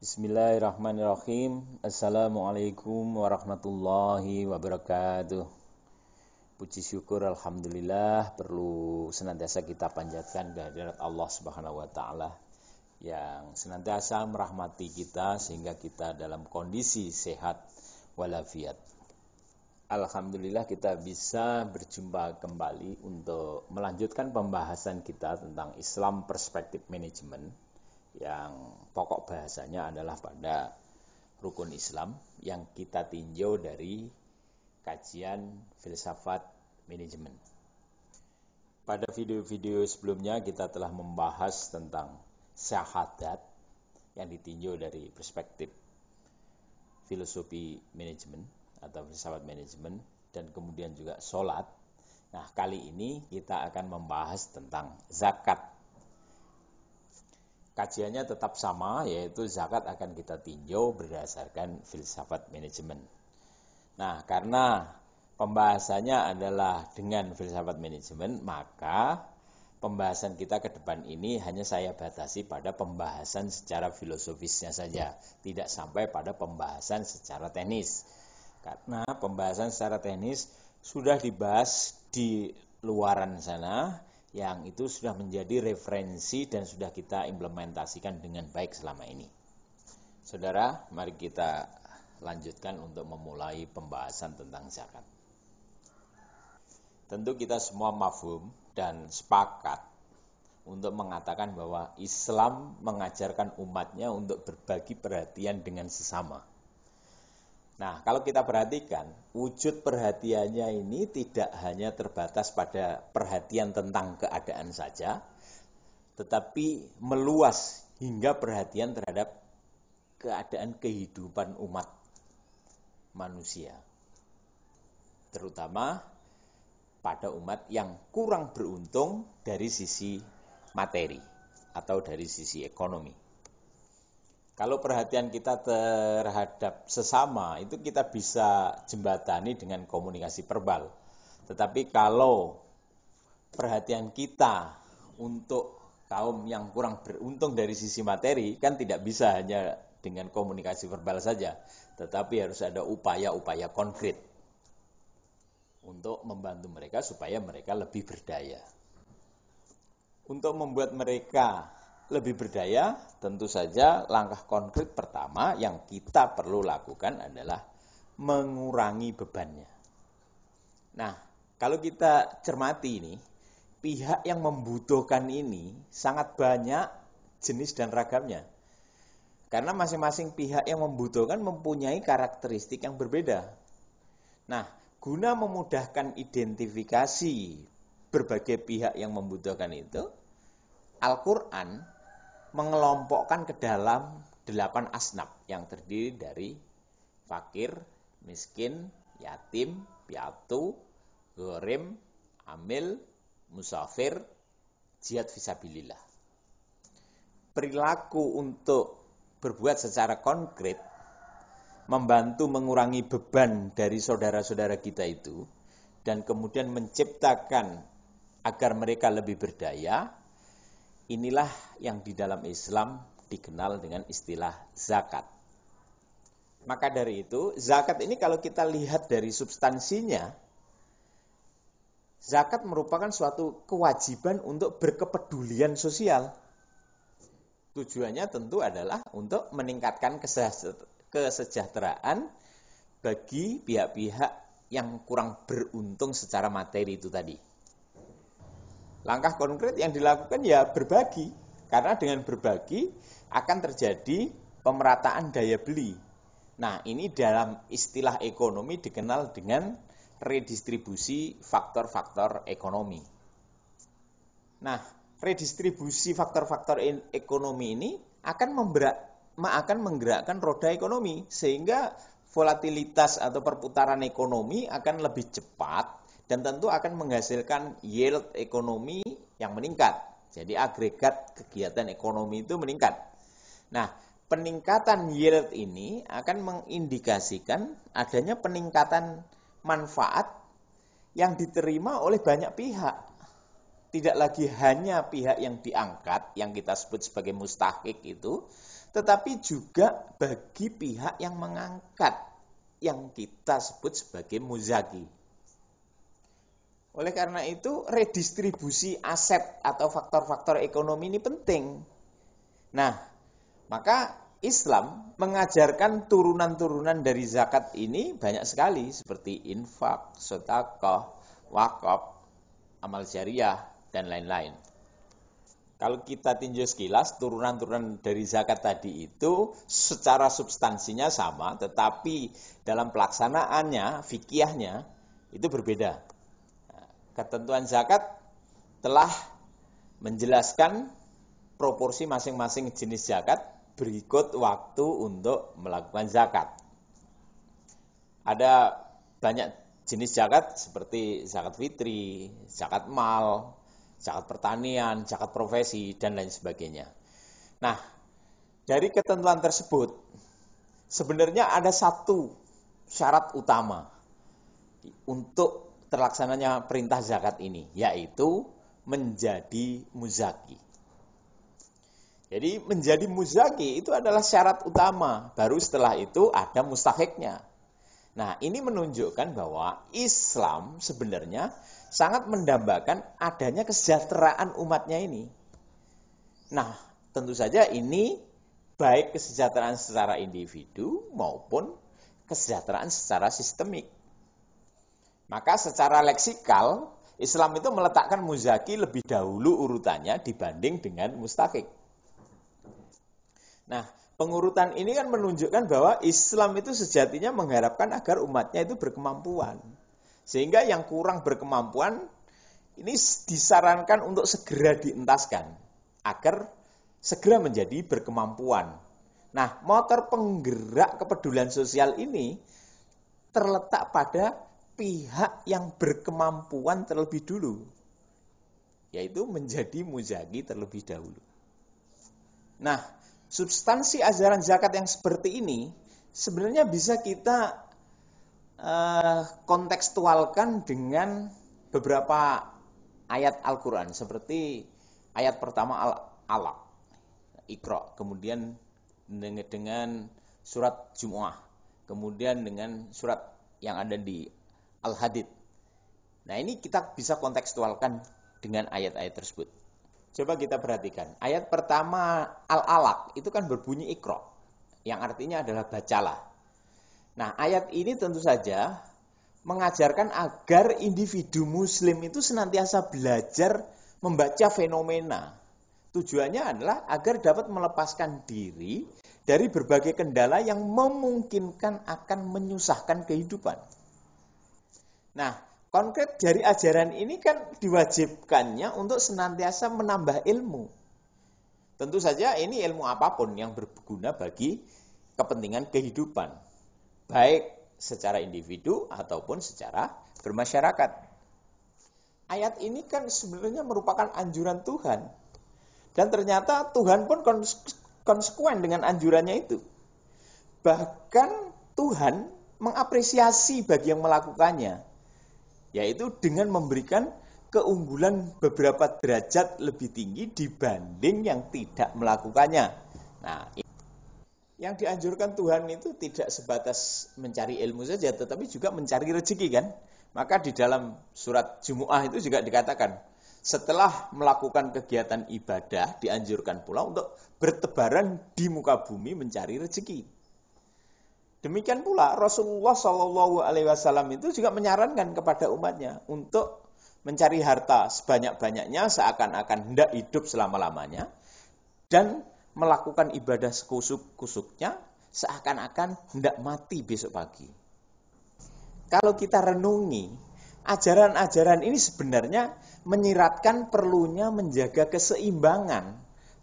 Bismillahirrahmanirrahim. Assalamualaikum warahmatullahi wabarakatuh. Puji syukur alhamdulillah perlu senantiasa kita panjatkan kehadirat Allah Subhanahu wa taala yang senantiasa merahmati kita sehingga kita dalam kondisi sehat walafiat. Alhamdulillah kita bisa berjumpa kembali untuk melanjutkan pembahasan kita tentang Islam Perspective Management yang pokok bahasanya adalah pada rukun Islam yang kita tinjau dari kajian filsafat manajemen. Pada video-video sebelumnya kita telah membahas tentang syahadat yang ditinjau dari perspektif filosofi manajemen atau filsafat manajemen dan kemudian juga sholat. Nah, kali ini kita akan membahas tentang zakat. Kajiannya tetap sama, yaitu zakat akan kita tinjau berdasarkan filsafat manajemen. Nah, karena pembahasannya adalah dengan filsafat manajemen, maka pembahasan kita ke depan ini hanya saya batasi pada pembahasan secara filosofisnya saja, tidak sampai pada pembahasan secara teknis. Karena pembahasan secara teknis sudah dibahas di luaran sana, yang itu sudah menjadi referensi dan sudah kita implementasikan dengan baik selama ini. Saudara, mari kita lanjutkan untuk memulai pembahasan tentang zakat. Tentu kita semua mafhum dan sepakat untuk mengatakan bahwa Islam mengajarkan umatnya untuk berbagi perhatian dengan sesama. Nah, kalau kita perhatikan, wujud perhatiannya ini tidak hanya terbatas pada perhatian tentang keadaan saja, tetapi meluas hingga perhatian terhadap keadaan kehidupan umat manusia. Terutama pada umat yang kurang beruntung dari sisi materi atau dari sisi ekonomi. Kalau perhatian kita terhadap sesama, itu kita bisa jembatani dengan komunikasi verbal. Tetapi kalau perhatian kita untuk kaum yang kurang beruntung dari sisi materi, kan tidak bisa hanya dengan komunikasi verbal saja. Tetapi harus ada upaya-upaya konkret untuk membantu mereka supaya mereka lebih berdaya. Untuk membuat mereka lebih berdaya, tentu saja langkah konkret pertama yang kita perlu lakukan adalah mengurangi bebannya. Nah, kalau kita cermati ini, pihak yang membutuhkan ini sangat banyak jenis dan ragamnya. Karena masing-masing pihak yang membutuhkan mempunyai karakteristik yang berbeda. Nah, guna memudahkan identifikasi berbagai pihak yang membutuhkan itu, Al-Quran mengelompokkan ke dalam 8 asnaf yang terdiri dari fakir, miskin, yatim, piatu, gharim, amil, musafir, jihad fisabilillah. Perilaku untuk berbuat secara konkret, membantu mengurangi beban dari saudara-saudara kita itu, dan kemudian menciptakan agar mereka lebih berdaya. Inilah yang di dalam Islam dikenal dengan istilah zakat. Maka dari itu, zakat ini kalau kita lihat dari substansinya, zakat merupakan suatu kewajiban untuk berkepedulian sosial. Tujuannya tentu adalah untuk meningkatkan kesejahteraan bagi pihak-pihak yang kurang beruntung secara materi itu tadi. Langkah konkret yang dilakukan ya berbagi, karena dengan berbagi akan terjadi pemerataan daya beli. Nah, ini dalam istilah ekonomi dikenal dengan redistribusi faktor-faktor ekonomi. Nah, redistribusi faktor-faktor ekonomi ini akan menggerakkan roda ekonomi, sehingga volatilitas atau perputaran ekonomi akan lebih cepat dan tentu akan menghasilkan yield ekonomi yang meningkat. Jadi agregat kegiatan ekonomi itu meningkat. Nah, peningkatan yield ini akan mengindikasikan adanya peningkatan manfaat yang diterima oleh banyak pihak. Tidak lagi hanya pihak yang diangkat, yang kita sebut sebagai mustahik itu, tetapi juga bagi pihak yang mengangkat, yang kita sebut sebagai muzaki. Oleh karena itu, redistribusi aset atau faktor-faktor ekonomi ini penting. Nah, maka Islam mengajarkan turunan-turunan dari zakat ini banyak sekali, seperti infak, sedekah, wakaf, amal jariah, dan lain-lain. Kalau kita tinjau sekilas, turunan-turunan dari zakat tadi itu secara substansinya sama, tetapi dalam pelaksanaannya, fikihnya, itu berbeda. Ketentuan zakat telah menjelaskan proporsi masing-masing jenis zakat berikut waktu untuk melakukan zakat. Ada banyak jenis zakat seperti zakat fitri, zakat mal, zakat pertanian, zakat profesi, dan lain sebagainya. Nah, dari ketentuan tersebut, sebenarnya ada satu syarat utama untuk terlaksananya perintah zakat ini, yaitu menjadi muzaki. Jadi menjadi muzaki itu adalah syarat utama, baru setelah itu ada mustahiknya. Nah, ini menunjukkan bahwa Islam sebenarnya sangat mendambakan adanya kesejahteraan umatnya ini. Nah, tentu saja ini baik kesejahteraan secara individu maupun kesejahteraan secara sistemik. Maka secara leksikal, Islam itu meletakkan muzaki lebih dahulu urutannya dibanding dengan mustahik. Nah, pengurutan ini kan menunjukkan bahwa Islam itu sejatinya mengharapkan agar umatnya itu berkemampuan. Sehingga yang kurang berkemampuan ini disarankan untuk segera dientaskan agar segera menjadi berkemampuan. Nah, motor penggerak kepedulian sosial ini terletak pada pihak yang berkemampuan terlebih dulu, yaitu menjadi muzaki terlebih dahulu. Nah, substansi ajaran zakat yang seperti ini sebenarnya bisa kita kontekstualkan dengan beberapa ayat Al-Quran, seperti ayat pertama Al-Alaq, Iqra, kemudian dengan surat Jumu'ah, kemudian dengan surat yang ada di Al-Hadid. Nah, ini kita bisa kontekstualkan dengan ayat-ayat tersebut. Coba kita perhatikan. Ayat pertama Al-Alaq itu kan berbunyi Iqra, yang artinya adalah bacalah. Nah, ayat ini tentu saja mengajarkan agar individu muslim itu senantiasa belajar membaca fenomena. Tujuannya adalah agar dapat melepaskan diri dari berbagai kendala yang memungkinkan akan menyusahkan kehidupan. Nah, konkret dari ajaran ini kan diwajibkannya untuk senantiasa menambah ilmu. Tentu saja ini ilmu apapun yang berguna bagi kepentingan kehidupan, baik secara individu ataupun secara bermasyarakat. Ayat ini kan sebenarnya merupakan anjuran Tuhan. Dan ternyata Tuhan pun konsekuen dengan anjurannya itu. Bahkan Tuhan mengapresiasi bagi yang melakukannya, yaitu dengan memberikan keunggulan beberapa derajat lebih tinggi dibanding yang tidak melakukannya. Nah, yang dianjurkan Tuhan itu tidak sebatas mencari ilmu saja, tetapi juga mencari rezeki kan. Maka di dalam surat Jumu'ah itu juga dikatakan, setelah melakukan kegiatan ibadah, dianjurkan pula untuk bertebaran di muka bumi mencari rezeki. Demikian pula Rasulullah SAW itu juga menyarankan kepada umatnya untuk mencari harta sebanyak-banyaknya seakan-akan hendak hidup selama-lamanya dan melakukan ibadah sekusuk-kusuknya seakan-akan hendak mati besok pagi. Kalau kita renungi, ajaran-ajaran ini sebenarnya menyiratkan perlunya menjaga keseimbangan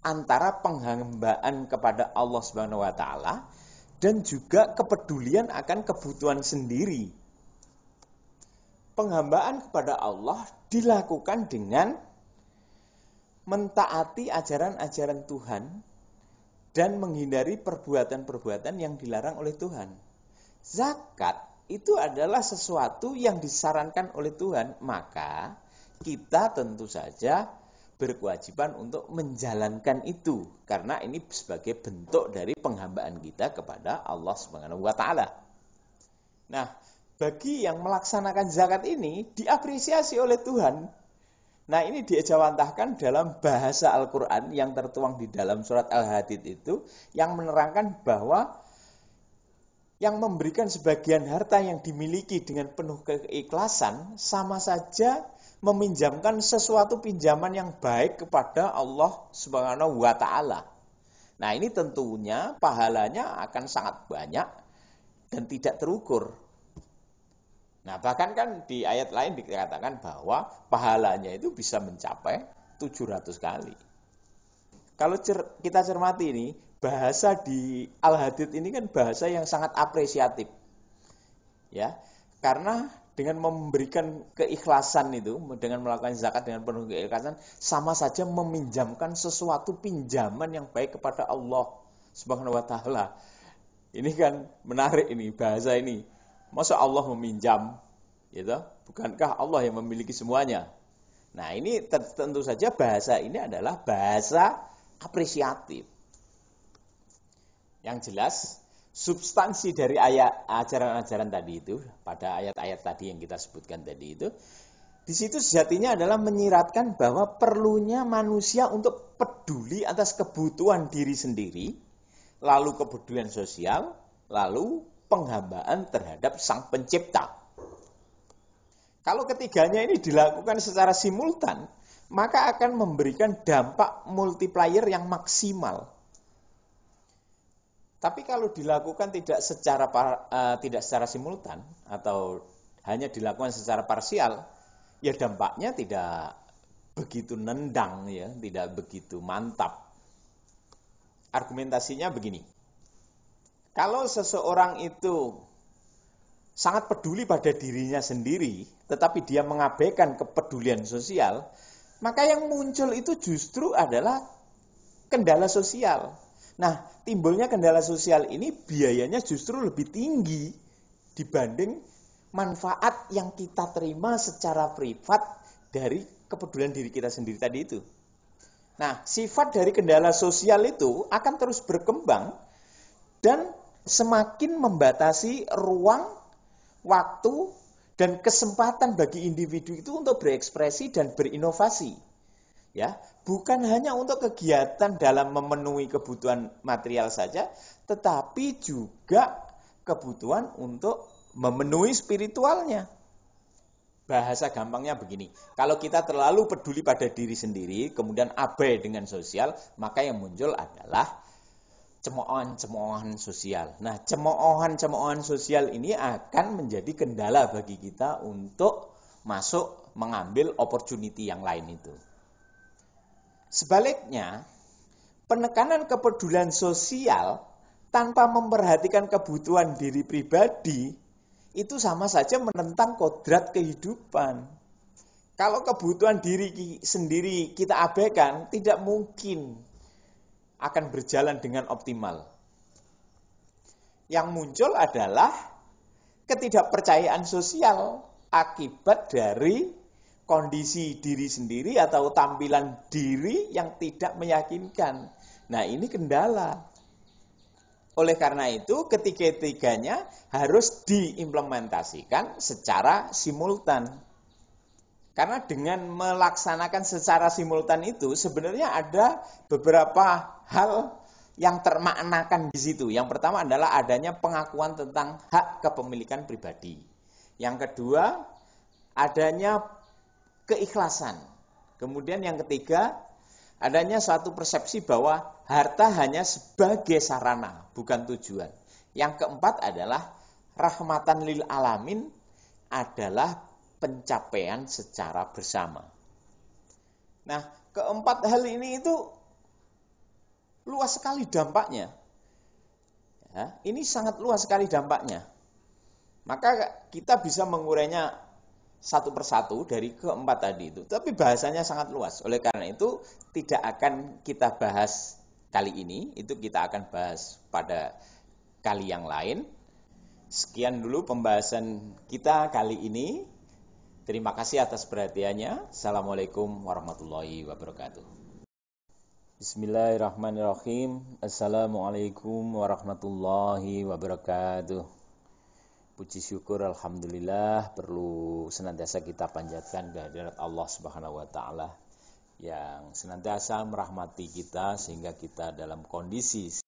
antara penghambaan kepada Allah Subhanahu wa taala dan juga kepedulian akan kebutuhan sendiri. Penghambaan kepada Allah dilakukan dengan mentaati ajaran-ajaran Tuhan dan menghindari perbuatan-perbuatan yang dilarang oleh Tuhan. Zakat itu adalah sesuatu yang disarankan oleh Tuhan, maka kita tentu saja berkewajiban untuk menjalankan itu karena ini sebagai bentuk dari penghambaan kita kepada Allah Subhanahu wa taala. Nah, bagi yang melaksanakan zakat ini diapresiasi oleh Tuhan. Nah, ini diejawantahkan dalam bahasa Al-Qur'an yang tertuang di dalam surat Al-Hadid itu yang menerangkan bahwa yang memberikan sebagian harta yang dimiliki dengan penuh keikhlasan sama saja meminjamkan sesuatu pinjaman yang baik kepada Allah Subhanahu wa taala. Nah, ini tentunya pahalanya akan sangat banyak dan tidak terukur. Nah, bahkan kan di ayat lain dikatakan bahwa pahalanya itu bisa mencapai 700 kali. Kalau kita cermati ini, bahasa di Al-Hadid ini kan bahasa yang sangat apresiatif. Ya, karena dengan memberikan keikhlasan itu, dengan melakukan zakat dengan penuh keikhlasan, sama saja meminjamkan sesuatu pinjaman yang baik kepada Allah Subhanahu wa taala. Ini kan menarik ini bahasa ini. Masa Allah meminjam, gitu? Bukankah Allah yang memiliki semuanya? Nah, ini tentu saja bahasa ini adalah bahasa apresiatif. Yang jelas substansi dari ajaran-ajaran tadi itu, pada ayat-ayat tadi yang kita sebutkan tadi itu, di situ sejatinya adalah menyiratkan bahwa perlunya manusia untuk peduli atas kebutuhan diri sendiri, lalu kepedulian sosial, lalu penghambaan terhadap Sang Pencipta. Kalau ketiganya ini dilakukan secara simultan, maka akan memberikan dampak multiplier yang maksimal. Tapi kalau dilakukan tidak secara simultan atau hanya dilakukan secara parsial, ya dampaknya tidak begitu nendang, ya, tidak begitu mantap. Argumentasinya begini. Kalau seseorang itu sangat peduli pada dirinya sendiri, tetapi dia mengabaikan kepedulian sosial, maka yang muncul itu justru adalah kendala sosial. Nah, timbulnya kendala sosial ini biayanya justru lebih tinggi dibanding manfaat yang kita terima secara privat dari kepedulian diri kita sendiri tadi itu. Nah, sifat dari kendala sosial itu akan terus berkembang dan semakin membatasi ruang, waktu, dan kesempatan bagi individu itu untuk berekspresi dan berinovasi. Ya, bukan hanya untuk kegiatan dalam memenuhi kebutuhan material saja, tetapi juga kebutuhan untuk memenuhi spiritualnya. Bahasa gampangnya begini, kalau kita terlalu peduli pada diri sendiri, kemudian abai dengan sosial, maka yang muncul adalah cemoohan-cemoohan sosial. Nah, cemoohan-cemoohan sosial ini akan menjadi kendala bagi kita untuk masuk mengambil opportunity yang lain itu. Sebaliknya, penekanan kepedulian sosial tanpa memperhatikan kebutuhan diri pribadi itu sama saja menentang kodrat kehidupan. Kalau kebutuhan diri sendiri kita abaikan, tidak mungkin akan berjalan dengan optimal. Yang muncul adalah ketidakpercayaan sosial akibat dari kondisi diri sendiri atau tampilan diri yang tidak meyakinkan. Nah, ini kendala. Oleh karena itu, ketiga-tiganya harus diimplementasikan secara simultan. Karena dengan melaksanakan secara simultan itu, sebenarnya ada beberapa hal yang termaknakan di situ. Yang pertama adalah adanya pengakuan tentang hak kepemilikan pribadi. Yang kedua, adanya keikhlasan. Kemudian yang ketiga, adanya suatu persepsi bahwa harta hanya sebagai sarana, bukan tujuan. Yang keempat adalah rahmatan lil alamin adalah pencapaian secara bersama. Nah, keempat hal ini itu luas sekali dampaknya. Ya, ini sangat luas sekali dampaknya. Maka kita bisa mengurainya satu persatu dari keempat tadi itu. Tapi bahasanya sangat luas. Oleh karena itu tidak akan kita bahas kali ini. Itu kita akan bahas pada kali yang lain. Sekian dulu pembahasan kita kali ini. Terima kasih atas perhatiannya. Assalamualaikum warahmatullahi wabarakatuh. Bismillahirrahmanirrahim. Assalamualaikum warahmatullahi wabarakatuh. Puji syukur alhamdulillah perlu senantiasa kita panjatkan kehadirat Allah Subhanahu wa taala yang senantiasa merahmati kita sehingga kita dalam kondisi